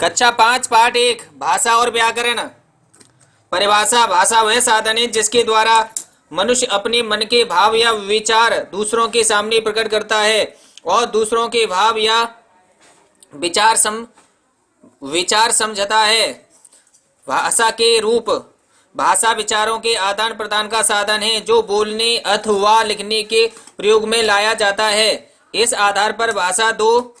कक्षा 5 पाठ 1 भाषा और व्याकरण। परिभाषा। भाषा वह साधन है जिसके द्वारा मनुष्य अपने मन के भाव या विचार दूसरों के सामने प्रकट करता है और दूसरों के भाव या विचार समझता है। भाषा के रूप। भाषा विचारों के आदान प्रदान का साधन है जो बोलने अथवा लिखने के प्रयोग में लाया जाता है। इस आधार पर भाषा दो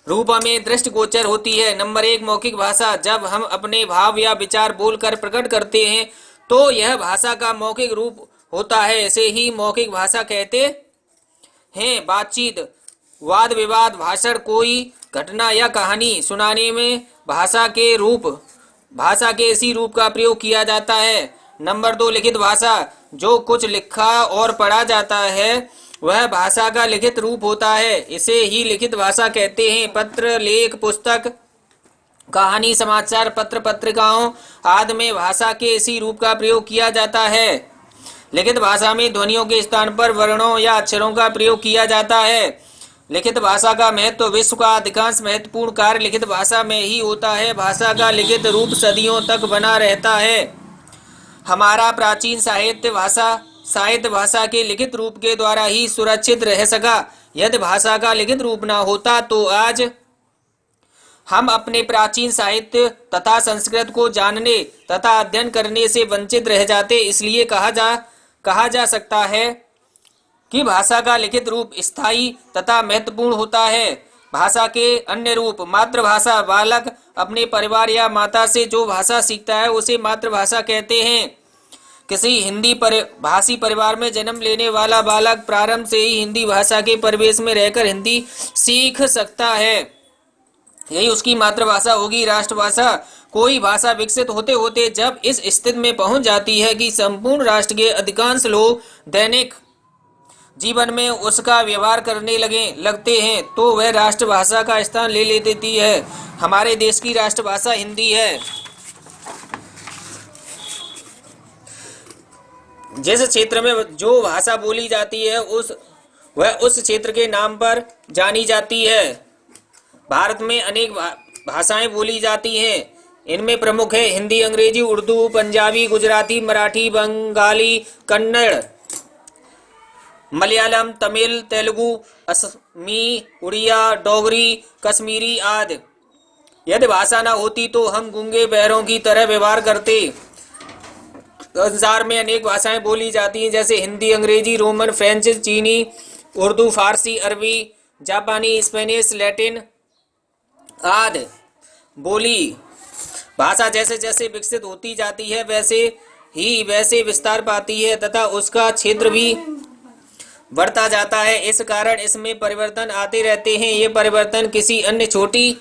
रूपों में दृष्टिगोचर होती है। नंबर 1 मौखिक भाषा। जब हम अपने भाव या विचार बोलकर प्रकट करते हैं तो यह भाषा का मौखिक रूप होता है। इसे ही मौखिक भाषा कहते हैं। बातचीत, वाद विवाद, भाषण, कोई घटना या कहानी सुनाने में भाषा के इसी रूप का प्रयोग किया जाता है। नंबर 2 लिखित भाषा। जो कुछ लिखा और पढ़ा जाता है वह भाषा का लिखित रूप होता है। इसे ही लिखित भाषा कहते हैं। पत्र, लेख, पुस्तक, कहानी, समाचार पत्र, पत्रिकाओं आदि में भाषा के इसी रूप का प्रयोग किया जाता है। लिखित भाषा में ध्वनियों के स्थान पर वर्णों या अक्षरों का प्रयोग किया जाता है। लिखित भाषा का महत्व। विश्व का अधिकांश महत्वपूर्ण कार्य लिखित भाषा में ही होता है। भाषा का लिखित रूप सदियों तक बना रहता है। हमारा प्राचीन साहित्य भाषा के लिखित रूप के द्वारा ही सुरक्षित रह सका। यदि भाषा का लिखित रूप न होता तो आज हम अपने प्राचीन साहित्य तथा संस्कृत को जानने तथा अध्ययन करने से वंचित रह जाते। इसलिए कहा जा सकता है कि भाषा का लिखित रूप स्थायी तथा महत्वपूर्ण होता है। भाषा के अन्य रूप। मातृभाषा। बालक अपने परिवार या माता से जो भाषा सीखता है उसे मातृभाषा कहते हैं। किसी हिंदी भाषी परिवार में जन्म लेने वाला बालक प्रारंभ से ही हिंदी भाषा के परिवेश में रहकर हिंदी सीख सकता है। यही उसकी मातृभाषा होगी। राष्ट्रभाषा। कोई भाषा विकसित होते होते जब इस स्थिति में पहुंच जाती है कि संपूर्ण राष्ट्र के अधिकांश लोग दैनिक जीवन में उसका व्यवहार करने लगते हैं तो वह राष्ट्रभाषा का स्थान ले लेती है। हमारे देश की राष्ट्रभाषा हिंदी है। जिस क्षेत्र में जो भाषा बोली जाती है वह उस क्षेत्र के नाम पर जानी जाती है। भारत में अनेक भाषाएं बोली जाती हैं। इनमें प्रमुख है हिंदी, अंग्रेजी, उर्दू, पंजाबी, गुजराती, मराठी, बंगाली, कन्नड़, मलयालम, तमिल, तेलुगु, असमी, उड़िया, डोगरी, कश्मीरी आदि। यदि भाषा न होती तो हम गूंगे बहरों की तरह व्यवहार करते। संसार में अनेक भाषाएं बोली जाती हैं जैसे हिंदी, अंग्रेजी, रोमन, फ्रेंच, चीनी, उर्दू, फारसी, अरबी, जापानी, स्पेनिश, लैटिन आदि। बोली भाषा जैसे जैसे विकसित होती जाती है वैसे विस्तार पाती है तथा उसका क्षेत्र भी बढ़ता जाता है। इस कारण इसमें परिवर्तन आते रहते हैं। ये परिवर्तन किसी अन्य छोटी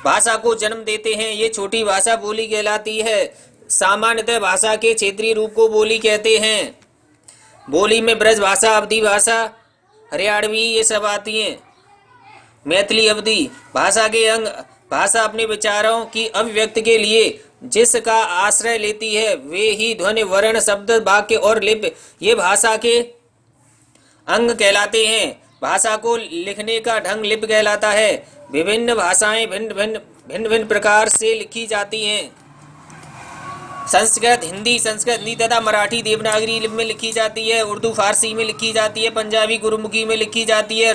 भाषा को जन्म देते हैं। ये छोटी भाषा बोली कहलाती है। सामान्यतः भाषा के क्षेत्रीय रूप को बोली कहते हैं। बोली में ब्रज भाषा, अवधी भाषा, हरियाणवी ये सब आती हैं। मैथिली, अवधी भाषा के अंग। भाषा अपने विचारों की अभिव्यक्ति के लिए जिसका आश्रय लेती है वे ही ध्वनि, वर्ण, शब्द, वाक्य और लिपि ये भाषा के अंग कहलाते हैं। भाषा को लिखने का ढंग लिपि कहलाता है। विभिन्न भाषाएं भिन्न भिन्न प्रकार से लिखी जाती हैं। संस्कृत हिंदी तथा मराठी देवनागरी लिपि में लिखी जाती है। उर्दू फारसी में लिखी जाती है। पंजाबी गुरुमुखी में लिखी जाती है।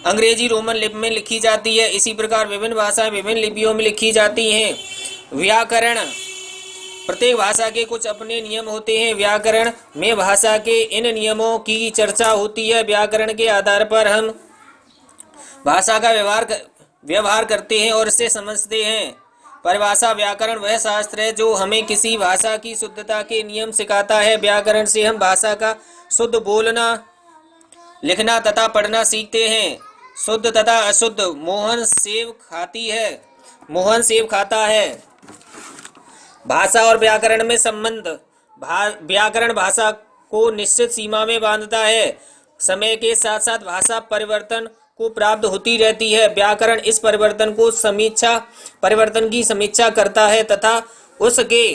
अंग्रेजी रोमन लिपि में लिखी जाती है। इसी प्रकार विभिन्न भाषाएं विभिन्न लिपियों में लिखी जाती हैं। व्याकरण। प्रत्येक भाषा के कुछ अपने नियम होते हैं। व्याकरण में भाषा के इन नियमों की चर्चा होती है। व्याकरण के आधार पर हम भाषा का व्यवहार करते हैं और इसे समझते हैं। परिभाषा। व्याकरण वह शास्त्र है जो हमें किसी भाषा की शुद्धता के नियम सिखाता है। व्याकरण से हम भाषा का शुद्ध बोलना, लिखना तथा पढ़ना सीखते हैं। शुद्ध तथा अशुद्ध। मोहन सेब खाता है। भाषा और व्याकरण में संबंध। व्याकरण भाषा को निश्चित सीमा में बांधता है। समय के साथ साथ भाषा परिवर्तन को प्राप्त होती रहती है। व्याकरण इस परिवर्तन की समीक्षा करता है तथा उसके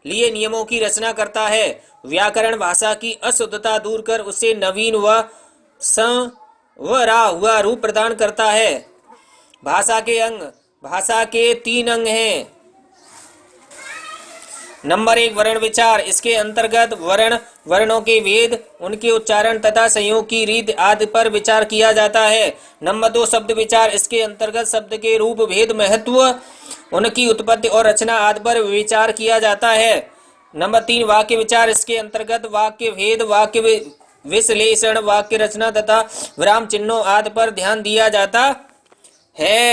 लिए नियमों की रचना करता है। व्याकरण भाषा की अशुद्धता दूर कर उसे नवीन व संवरा हुआ रूप प्रदान करता है। भाषा के अंग। भाषा के 3 अंग हैं। नंबर 1 वर्ण विचार। इसके अंतर्गत वर्णों के भेद, उनके उच्चारण तथा संयोग की रीत आदि पर विचार किया जाता है। नंबर 2 शब्द विचार। इसके अंतर्गत शब्द के रूप, भेद, महत्व, उनकी उत्पत्ति और रचना आदि पर विचार किया जाता है। नंबर 3 वाक्य विचार। इसके अंतर्गत वाक्य भेद, वाक्य विश्लेषण, वाक्य रचना तथा विराम चिन्हों आदि पर ध्यान दिया जाता है।